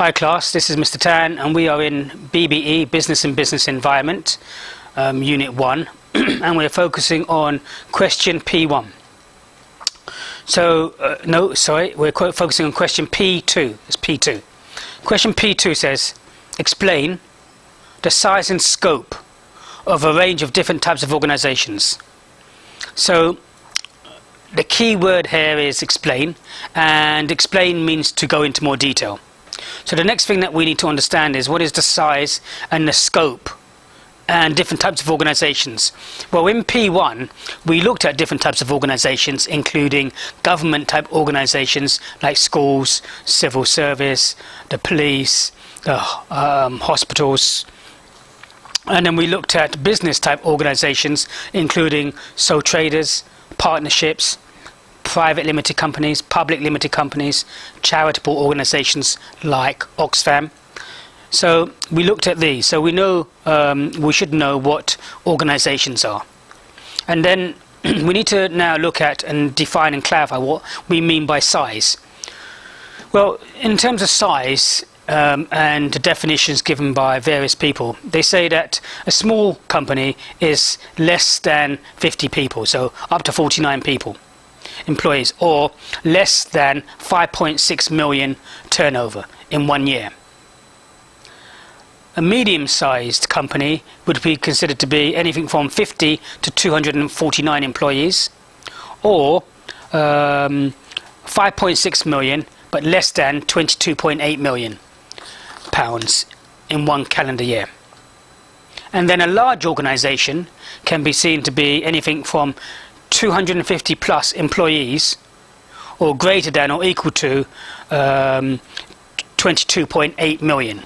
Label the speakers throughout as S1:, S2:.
S1: Hi class, this is Mr. Tan and we are in BBE, Business and Business Environment, Unit 1 and we're focusing on question P1. We're focusing on question P2. It's P2. Question P2 says, explain the size and scope of a range of different types of organizations. So the key word here is explain, and explain means to go into more detail. So the next thing that we need to understand is what is the size and the scope and different types of organizations. Well, in P1 we looked at different types of organizations, including government type organizations like schools, civil service, the police, the hospitals, and then we looked at business type organizations, including sole traders, partnerships, private limited companies, public limited companies, charitable organizations like Oxfam. So we looked at these, so we know we should know what organizations are, and then we need to now look at and define and clarify what we mean by size. Well, in terms of size and the definitions given by various people, they say that a small company is less than 50 people, so up to 49 people employees, or less than 5.6 million turnover in 1 year. A medium-sized company would be considered to be anything from 50 to 249 employees, or 5.6 million but less than 22.8 million pounds in 1 calendar year. And then a large organization can be seen to be anything from 250 plus employees, or greater than or equal to 22.8 million.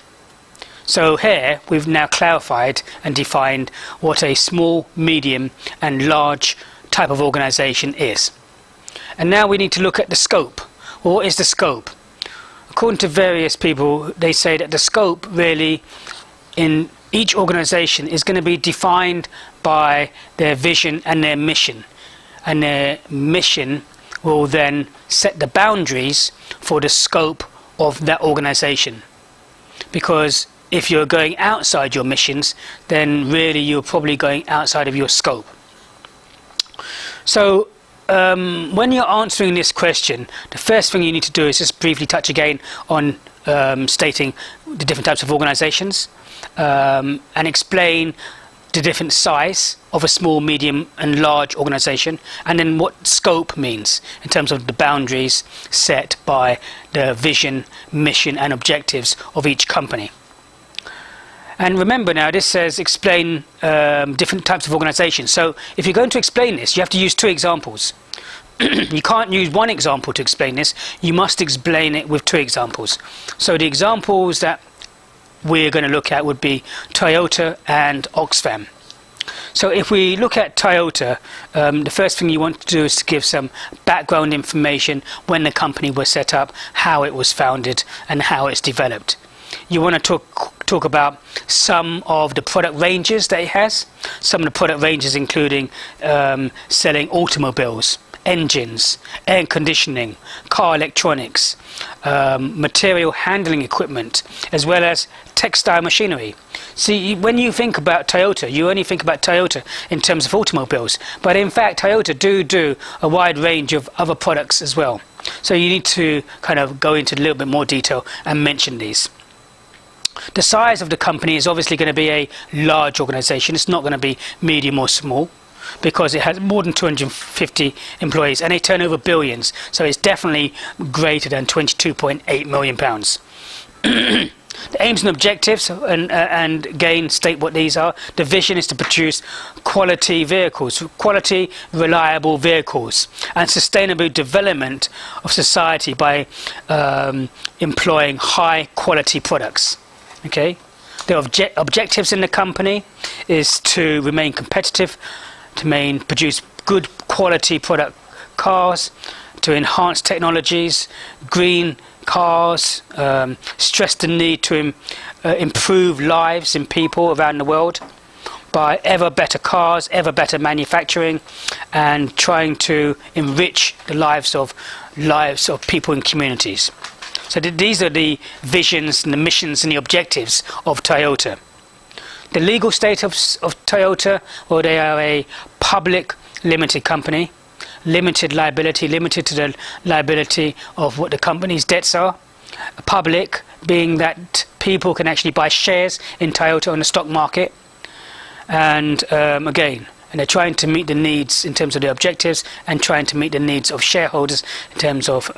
S1: So here we've now clarified and defined what a small, medium and large type of organization is. And now we need to look at the scope. Well, what is the scope? According to various people, they say that the scope really in each organization is going to be defined by their vision and their mission. And their mission will then set the boundaries for the scope of that organization. Because if you're going outside your missions, then really you're probably going outside of your scope. So when you're answering this question, the first thing you need to do is just briefly touch again on stating the different types of organizations and explain the different size of a small, medium and large organization, and then what scope means in terms of the boundaries set by the vision, mission and objectives of each company. And remember now, this says explain different types of organizations. So if you're going to explain this, you have to use 2 examples. You can't use 1 example to explain this. You must explain it with 2 examples. So the examples that we're going to look at would be Toyota and Oxfam. So if we look at Toyota, the first thing you want to do is to give some background information, when the company was set up, how it was founded and how it's developed. You want to talk about some of the product ranges that it has. Some of the product ranges including selling automobiles, engines, air conditioning, car electronics, material handling equipment, as well as textile machinery. See, when you think about Toyota, you only think about Toyota in terms of automobiles, but in fact Toyota do a wide range of other products as well. So you need to kind of go into a little bit more detail and mention these. The size of the company is obviously going to be a large organization. It's not going to be medium or small, because it has more than 250 employees and they turn over billions, so it's definitely greater than 22.8 million pounds. The aims and objectives, and again state what these are. The vision is to produce quality vehicles, quality reliable vehicles, and sustainable development of society by employing high quality products. Okay, the objectives in the company is to remain competitive, to produce good quality product cars, to enhance technologies, green cars, stress the need to improve lives in people around the world by ever better cars, ever better manufacturing, and trying to enrich the lives of people in communities. So these are the visions and the missions and the objectives of Toyota. The legal status of Toyota, well, they are a public limited company, limited liability, limited to the liability of what the company's debts are. Public being that people can actually buy shares in Toyota on the stock market. And again, and they're trying to meet the needs in terms of their objectives and trying to meet the needs of shareholders in terms of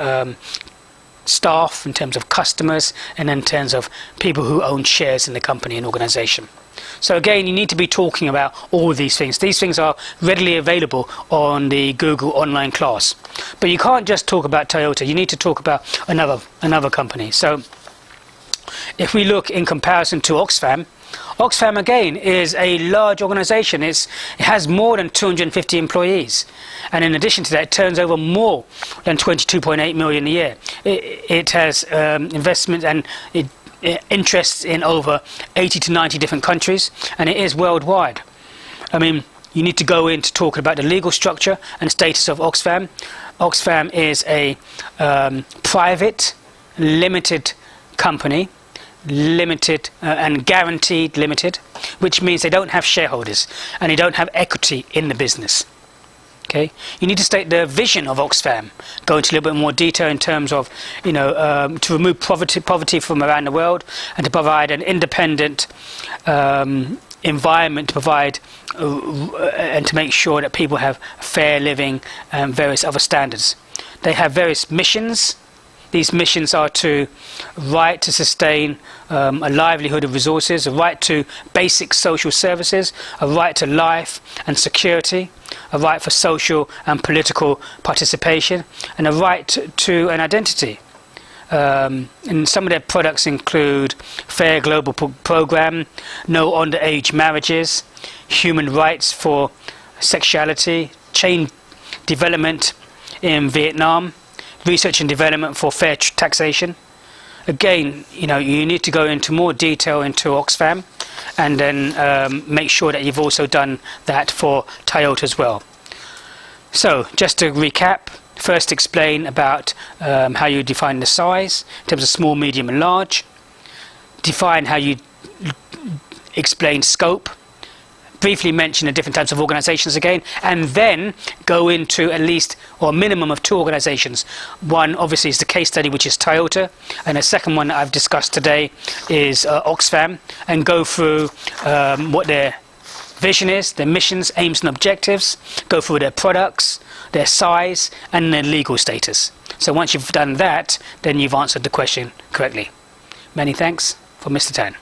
S1: staff, in terms of customers, and in terms of people who own shares in the company and organisation. So again, you need to be talking about all of these things. These things are readily available on the Google online class. But you can't just talk about Toyota, you need to talk about another company. So if we look in comparison to Oxfam, Oxfam again is a large organisation. It has more than 250 employees, and in addition to that, it turns over more than 22.8 million a year. It has investments and interests in over 80 to 90 different countries, and it is worldwide. I mean, you need to go into talking about the legal structure and status of Oxfam. Oxfam is a private, limited company, limited and guaranteed limited, which means they don't have shareholders and they don't have equity in the business. Okay, you need to state the vision of Oxfam, go into a little bit more detail in terms of, to remove poverty from around the world and to provide an independent environment to provide and to make sure that people have fair living and various other standards. They have various missions. These missions are to right to sustain a livelihood of resources, a right to basic social services, a right to life and security, a right for social and political participation, and a right to an identity. And some of their products include Fair Global Program, no underage marriages, human rights for sexuality, chain development in Vietnam, research and development for fair taxation. Again, you need to go into more detail into Oxfam, and then make sure that you've also done that for Toyota as well. So, just to recap, first explain about how you define the size in terms of small, medium and large. Define how you explain scope. Briefly mention the different types of organisations again, and then go into at least or a minimum of 2 organisations. One obviously is the case study, which is Toyota, and the second one that I've discussed today is Oxfam, and go through what their vision is, their missions, aims and objectives, go through their products, their size and their legal status. So once you've done that, then you've answered the question correctly. Many thanks from Mr. Tan.